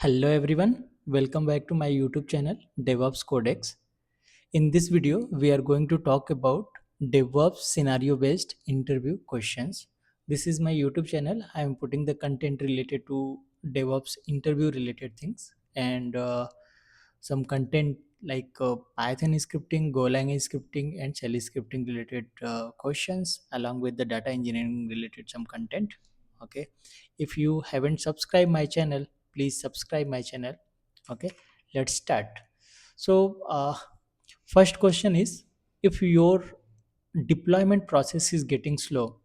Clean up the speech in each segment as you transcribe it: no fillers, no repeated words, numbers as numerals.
Hello everyone, welcome back to my YouTube channel DevOps Codex. In this video, we are going to talk about DevOps scenario based interview questions. This is my YouTube channel. I am putting the content related to DevOps interview related things and some content like Python scripting, Golang scripting, and Shell scripting related questions along with the data engineering related some content. Okay, if you haven't subscribed my channel, please subscribe my channel. Okay, let's start. So first question is, if your deployment process is getting slow,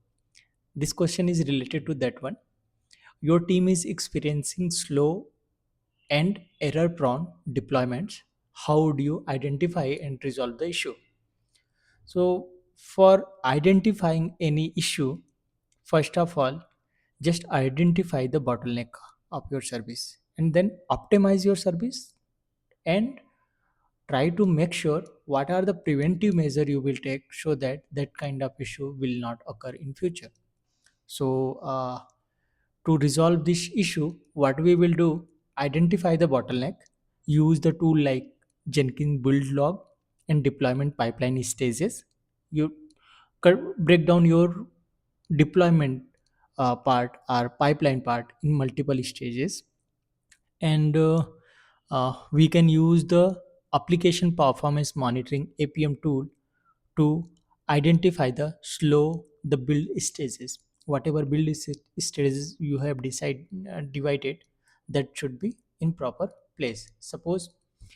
this question is related to that one. Your team is experiencing slow and error prone deployments. How do you identify and resolve the issue? So, for identifying any issue, first of all, just identify the bottleneck of your service and then optimize your service and try to make sure what are the preventive measure you will take so that that kind of issue will not occur in future. So to resolve this issue, what we will do, identify the bottleneck, use the tool like Jenkins build log and deployment pipeline stages. You break down your deployment part or pipeline part in multiple stages, and we can use the application performance monitoring APM tool to identify the build stages. Whatever stages you have divided, that should be in proper place. Suppose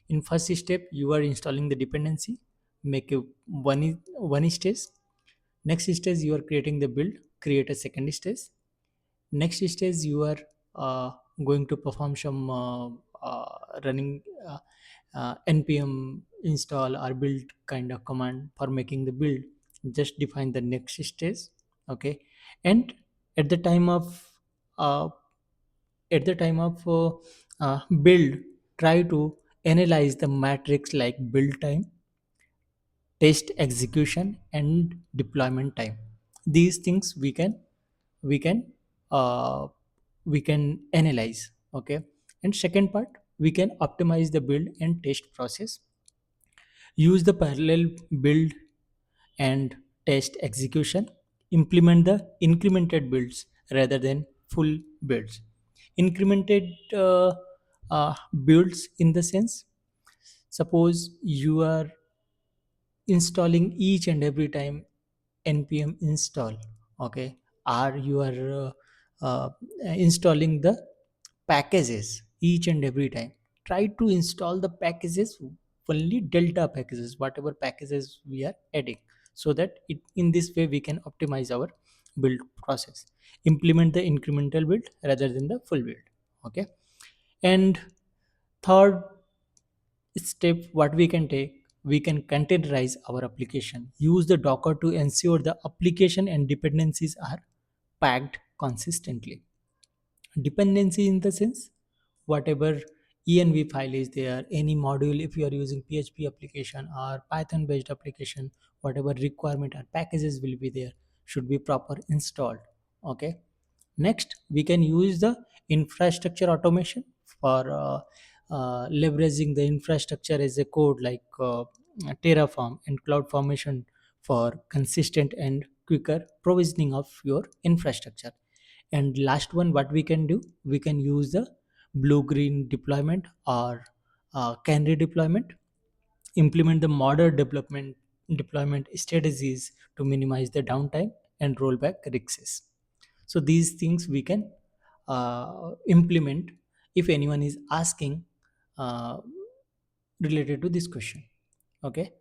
in first step you are installing the dependency, make a one stage. Next stage you are creating the build, create a second stage. Next stage you are uh, going to perform some running npm install or build kind of command for making the build. Just define the next stage. Okay, and at the time of uh, build, try to analyze the matrix like build time, test execution, and deployment time. These things we can uh, we can analyze. Okay, and second part, we can optimize the build and test process. Use the parallel build and test execution. Implement the incremented builds rather than full builds. Incremented builds in the sense, suppose you are installing each and every time npm install. Okay, or you are installing the packages each and every time. Try to install the packages, only delta packages, whatever packages we are adding, so that in this way we can optimize our build process. Implement the incremental build rather than the full build. Okay, and third step, what we can take, we can containerize our application. Use the docker to ensure the application and dependencies are packed consistently. Dependency in the sense, whatever env file is there, any module, if you are using php application or python based application, whatever requirement or packages will be there should be proper installed. Okay, next we can use the infrastructure automation for leveraging the infrastructure as a code like terraform and cloud formation for consistent and quicker provisioning of your infrastructure. And last one, what we can do, we can use the blue green deployment or canary deployment. Implement the modern deployment strategies to minimize the downtime and rollback risks. So these things we can implement if anyone is asking uh, related to this question. Okay,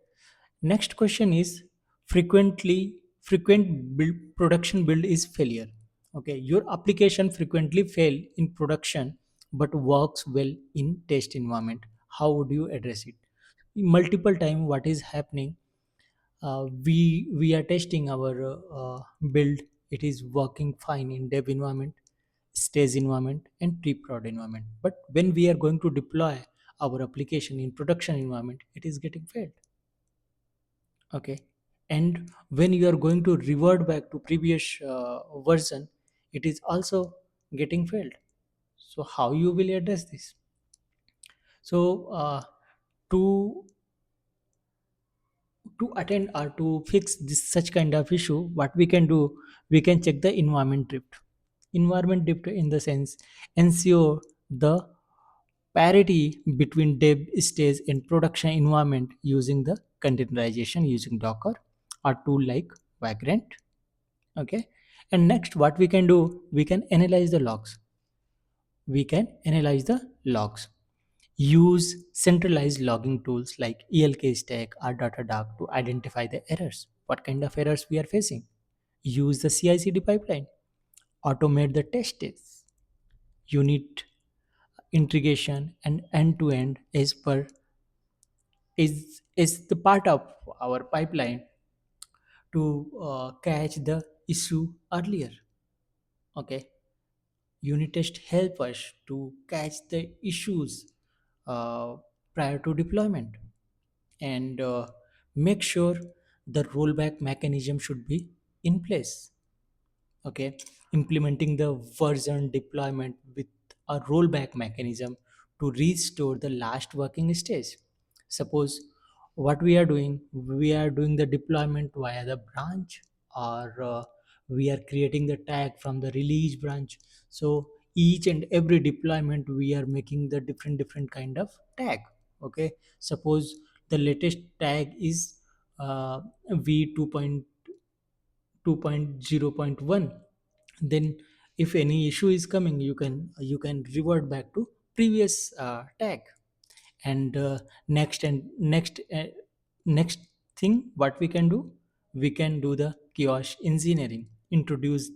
next question is, frequent build production build is failure. Okay, your application frequently fail in production but works well in test environment. How would you address it? Multiple time what is happening, we are testing our build, it is working fine in dev environment, stage environment, and pre-prod environment, but when we are going to deploy our application in production environment, it is getting failed. Okay, and when you are going to revert back to previous version, it is also getting failed. So how you will address this? So to to attend or to fix this such kind of issue, what we can do, we can check the environment drift in the sense ensure the parity between dev stage and production environment using the containerization using docker or tool like vagrant. Okay, and next what we can do, we can analyze the logs. We can analyze the logs, use centralized logging tools like elk stack or datadog to identify the errors, what kind of errors we are facing. Use the CI/CD pipeline, automate the tests, unit integration and end to end is per is the part of our pipeline to catch the issue earlier. Okay, unit test help us to catch the issues uh, prior to deployment, and make sure the rollback mechanism should be in place. Okay, implementing the version deployment with a rollback mechanism to restore the last working stage. Suppose what we are doing the deployment via the branch, or we are creating the tag from the release branch. So each and every deployment we are making the different kind of tag. Okay, suppose the latest tag is v 2.0.1, then if any issue is coming, you can revert back to previous tag. And next thing what we can do, we can do the chaos engineering, introduce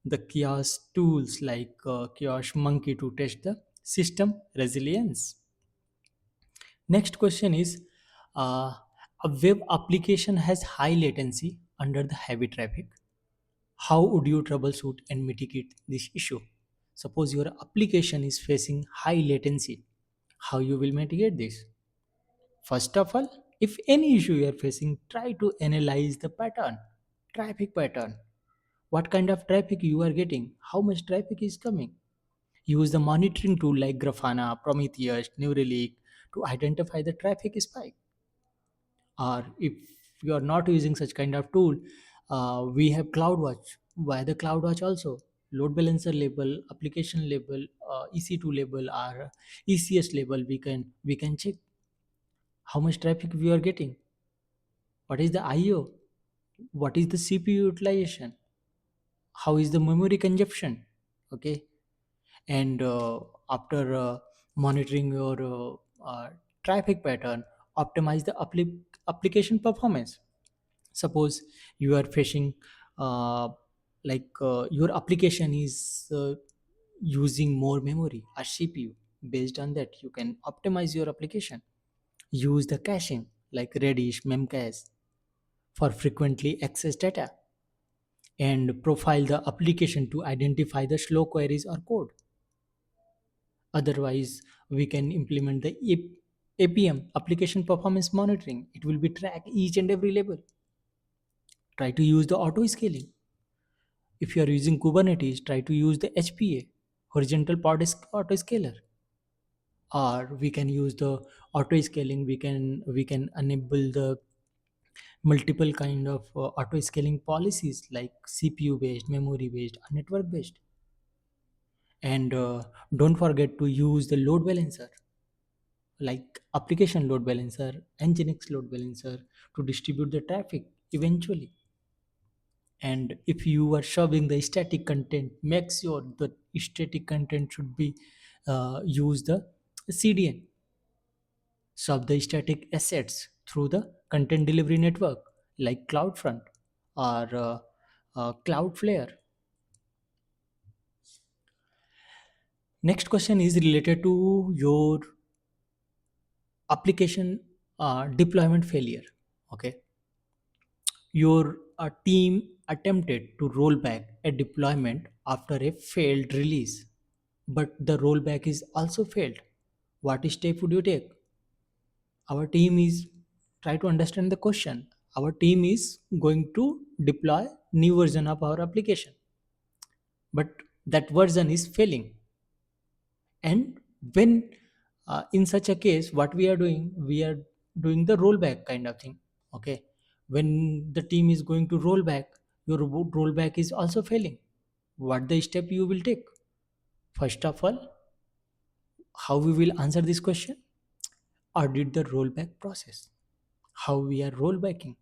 the chaos tools like chaos monkey to test the system resilience. Next question is, a web application has high latency under the heavy traffic. How would you troubleshoot and mitigate this issue? Suppose your application is facing high latency, how you will mitigate this? First of all, if any issue you are facing, try to analyze the pattern, traffic pattern. What kind of traffic you are getting? How much traffic is coming? Use the monitoring tool like Grafana, Prometheus, Neuralink to identify the traffic spike. Or if you are not using such kind of tool, we have CloudWatch. Via the CloudWatch also, load balancer label, application label, EC2 label, or ECS label, we can check how much traffic we are getting, what is the IO, what is the CPU utilization, how is the memory consumption. Okay, and after monitoring your traffic pattern, optimize the application performance. Suppose you are facing your application is using more memory or CPU. Based on that, you can optimize your application. Use the caching like Redis, Memcache for frequently accessed data, and profile the application to identify the slow queries or code. Otherwise, we can implement the APM, application performance monitoring. It will be track each and every level. Try to use the auto scaling. If you are using Kubernetes, try to use the HPA, horizontal pod autoscaler. Or we can use the auto scaling. We can enable the multiple kind of auto scaling policies like CPU based, memory based, or network based. And don't forget to use the load balancer like application load balancer, Nginx load balancer to distribute the traffic eventually. And if you are serving the static content, make sure the static content should be use the CDN, serve the static assets through the content delivery network like CloudFront or Cloudflare. Next question is related to your application deployment failure. Okay, your team attempted to roll back a deployment after a failed release, but the rollback is also failed. What step would you take? Our team is try to understand the question. Our team is going to deploy new version of our application, but that version is failing. And when In such a case, what we are doing the rollback kind of thing. Okay, when the team is going to roll back, your rollback is also failing. What the step you will take? First of all, how we will answer this question? Audit the rollback process. How we are rollbacking?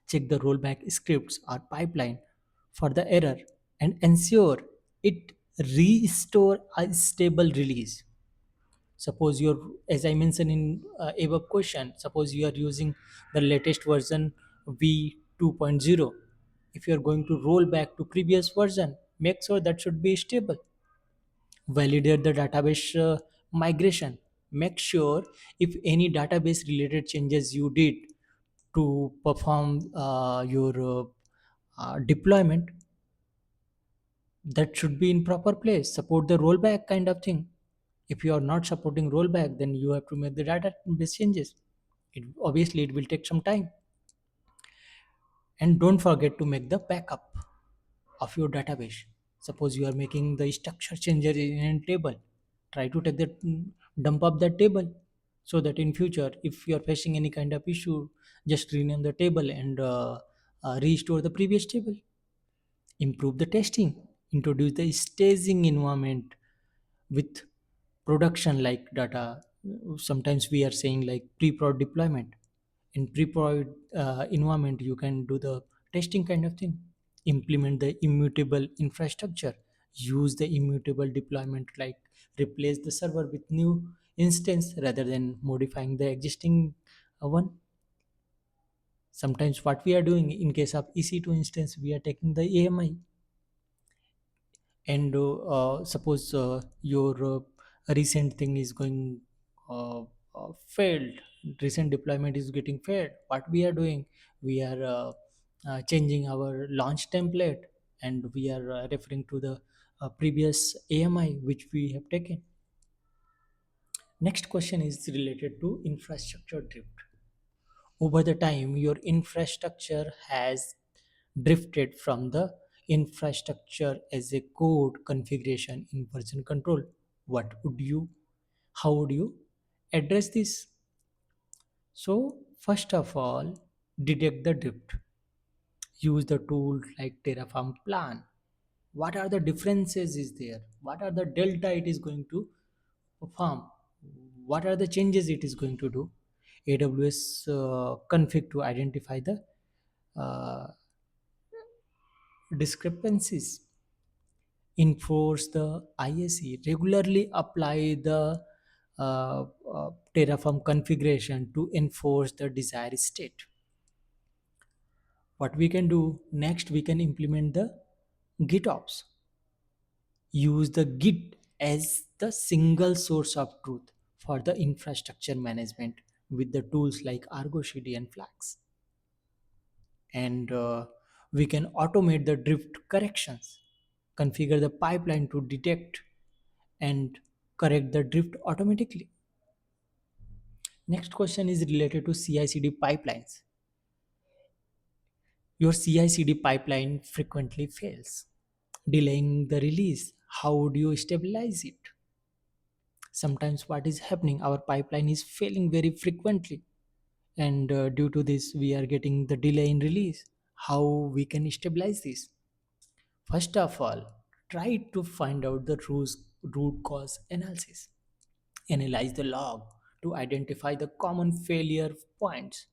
Check the rollback scripts or pipeline for the error and ensure it restore a stable release. Suppose you're, as I mentioned in above question, suppose you are using the latest version v 2.0. If you are going to roll back to previous version, make sure that should be stable. Validate the database migration. Make sure if any database related changes you did to perform your deployment, that should be in proper place. Support the rollback kind of thing. If you are not supporting rollback, then you have to make the database changes. It will take some time. And don't forget to make the backup of your database. Suppose you are making the structure changes in a table, try to take that, dump up that table, so that in future if you are facing any kind of issue, just rename the table and restore the previous table. Improve the testing. Introduce the staging environment with production like data. Sometimes we are saying like pre-prod deployment. In pre-prod environment you can do the testing kind of thing. Implement the immutable infrastructure. Use the immutable deployment, like replace the server with new instance rather than modifying the existing one. Sometimes what we are doing in case of EC2 instance, we are taking the AMI. And suppose your recent thing is going failed, recent deployment is getting failed. What we are doing, we are changing our launch template, and we are referring to the previous AMI which we have taken. Next question is related to infrastructure drift. Over the time, your infrastructure has drifted from the infrastructure as a code configuration in version control. What would you, how would you address this? So, first of all, detect the drift. Use the tool like Terraform plan. What are the differences is there? What are the delta it is going to perform? What are the changes it is going to do? AWS config to identify the uh, discrepancies. Enforce the ISE. Regularly apply the Terraform configuration to enforce the desired state. What we can do next, we can implement the GitOps. Use the Git as the single source of truth for the infrastructure management with the tools like Argo CD and Flags. And we can automate the drift corrections. Configure the pipeline to detect and correct the drift automatically. Next question is related to CI/CD pipelines. Your CI/CD pipeline frequently fails, delaying the release. How would you stabilize it? Sometimes what is happening, our pipeline is failing very frequently, and due to this we are getting the delay in release. How we can stabilize this? First of all, try to find out the root cause analysis. Analyze the log to identify the common failure points.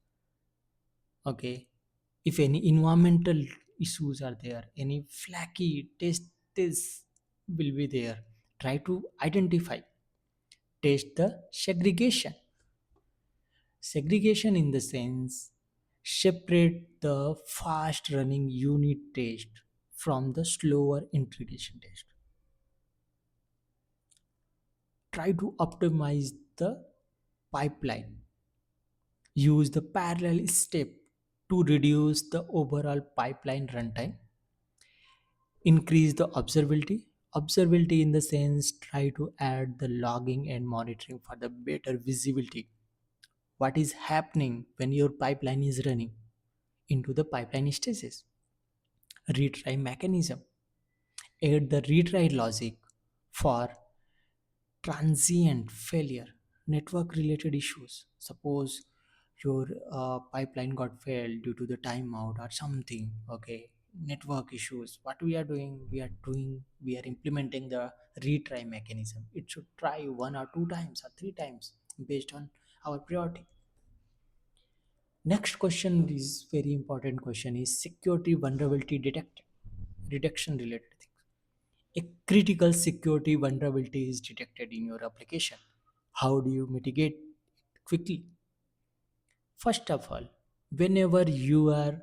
Okay, if any environmental issues are there, any flaky tests will be there, try to identify. Test the segregation in the sense, separate the fast running unit test from the slower integration test. Try to optimize the pipeline. Use the parallel step to reduce the overall pipeline runtime. Increase the observability in the sense, try to add the logging and monitoring for the better visibility. What is happening when your pipeline is running into the pipeline stages? Retry mechanism. Add the retry logic for transient failure. Network related issues. Suppose your pipeline got failed due to the timeout or something. Okay, network issues. What we are doing? We are implementing the retry mechanism. It should try one or two times or three times based on our priority. Next question is very important question is security vulnerability detection related things. A critical security vulnerability is detected in your application. How do you mitigate it quickly? First of all, whenever you are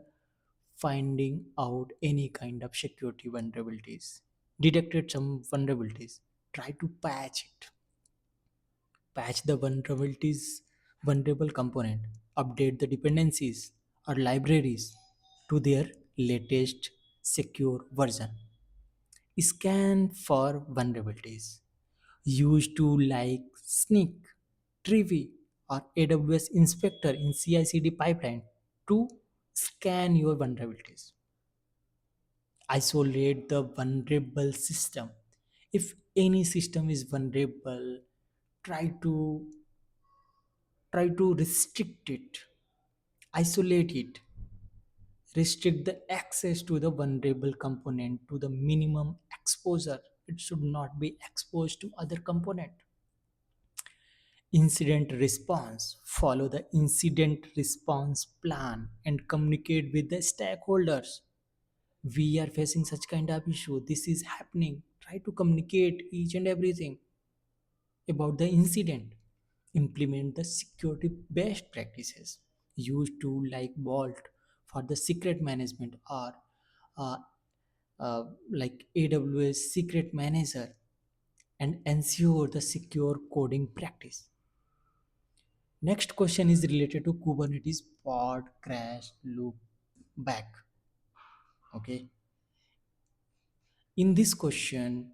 finding out any kind of security vulnerabilities, detected some vulnerabilities, try to patch it. Patch the vulnerable component, update the dependencies or libraries to their latest secure version. Scan for vulnerabilities. Use tools like Sneak, Trivy, or AWS Inspector in CI/CD pipeline to scan your vulnerabilities. Isolate the vulnerable system. If any system is vulnerable, try to restrict it, isolate it, restrict the access to the vulnerable component to the minimum exposure. It should not be exposed to other component. Incident response. Follow the incident response plan and communicate with the stakeholders. We are facing such kind of issue. This is happening. Try to communicate each and everything about the incident. Implement the security best practices. Use tool like Vault for the secret management or uh, like AWS secret manager, and ensure the secure coding practice. Next question is related to Kubernetes Pod Crash Loop Back. Okay. In this question,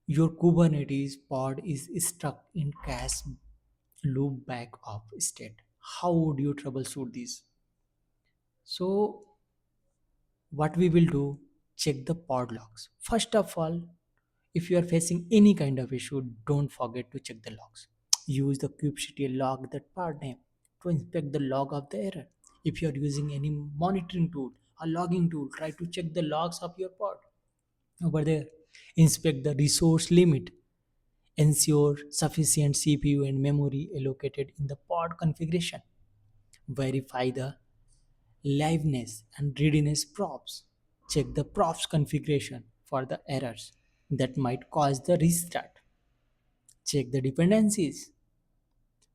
your Kubernetes pod is stuck in crash loop back off state. How would you troubleshoot this? So, what we will do, check the pod logs. First of all, if you are facing any kind of issue, don't forget to check the logs. Use the kubectl log that pod name to inspect the log of the error. If you are using any monitoring tool or logging tool, try to check the logs of your pod over there. Inspect the resource limit. Ensure sufficient CPU and memory allocated in the pod configuration. Verify the liveness and readiness props. Check the props configuration for the errors that might cause the restart. Check the dependencies.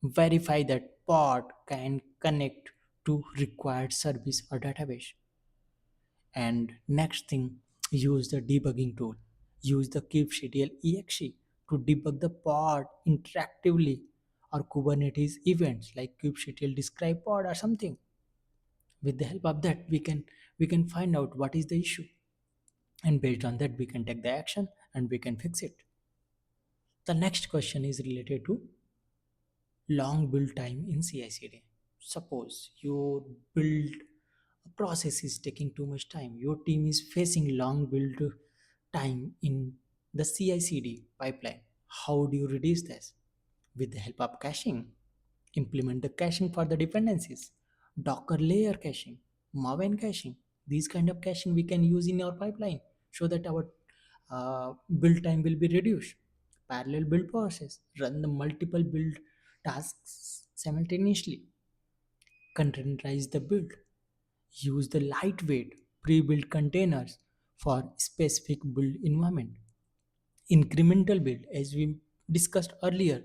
Verify that pod can connect to required service or database. And next thing, use the debugging tool. Use the kubectl exe to debug the pod interactively or Kubernetes events like kubectl describe pod or something. With the help of that, we can find out what is the issue, and based on that, we can take the action and we can fix it. The next question is related to long build time in CI/CD. Suppose your build process is taking too much time. Your team is facing long build time in the CI/CD pipeline. How do you reduce this? With the help of caching. Implement the caching for the dependencies. Docker layer caching, Maven caching. These kind of caching we can use in our pipeline so that our build time will be reduced. Parallel build process. Run the multiple build tasks simultaneously. Containerize the build. Use the lightweight pre-built containers for specific build environment. Incremental build, as we discussed earlier,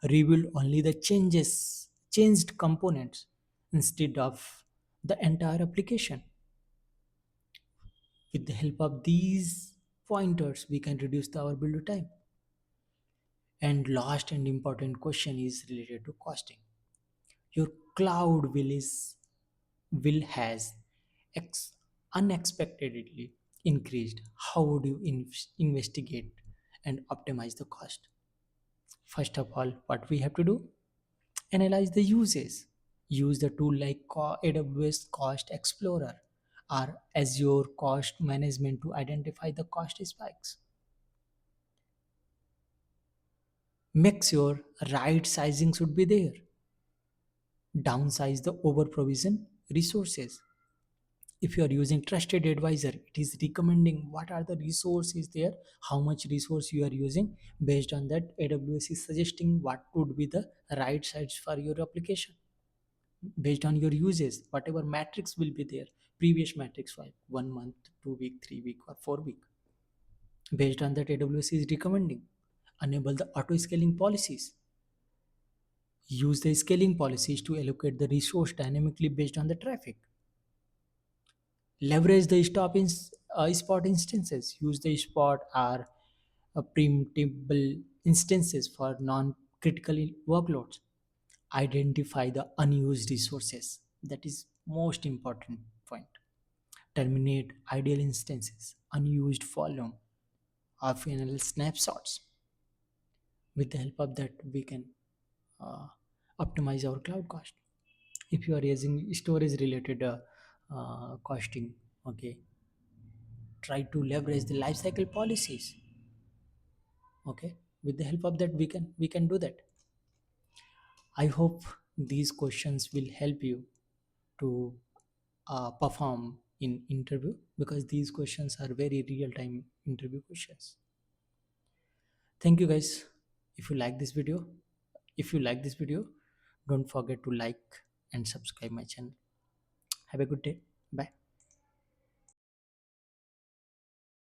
rebuild only the changed components instead of the entire application. With the help of these pointers, we can reduce our build time. And last and important question is related to costing. Your cloud will has ex- unexpectedly increased. How would you investigate and optimize the cost? First of all, what we have to do, analyze the uses. Use the tool like AWS Cost Explorer or Azure Cost Management to identify the cost spikes. Make sure Right sizing should be there. Downsize the over provision resources. If you are using trusted advisor, it is recommending what are the resources there, how much resource you are using. Based on that, AWS is suggesting what would be the right size for your application. Based on your uses, whatever matrix will be there, previous matrix, like 1 month, 2 week, 3 week, or 4 week. Based on that, AWS is recommending enable the auto scaling policies. Use the scaling policies to allocate the resource dynamically based on the traffic. Leverage the spot instances. Use the spot or preemptible instances for non-critical workloads. Identify the unused resources. That is most important point. Terminate ideal instances, unused volume, or final snapshots. With the help of that, we can uh, optimize our cloud cost. If you are using storage related costing, okay, try to leverage the lifecycle policies. Okay, with the help of that, we can do that. I hope these questions will help you to perform in interview, because these questions are very real time interview questions. Thank you guys. If you like this video if you like this video, don't forget to like and subscribe my channel. Have a good day. Bye.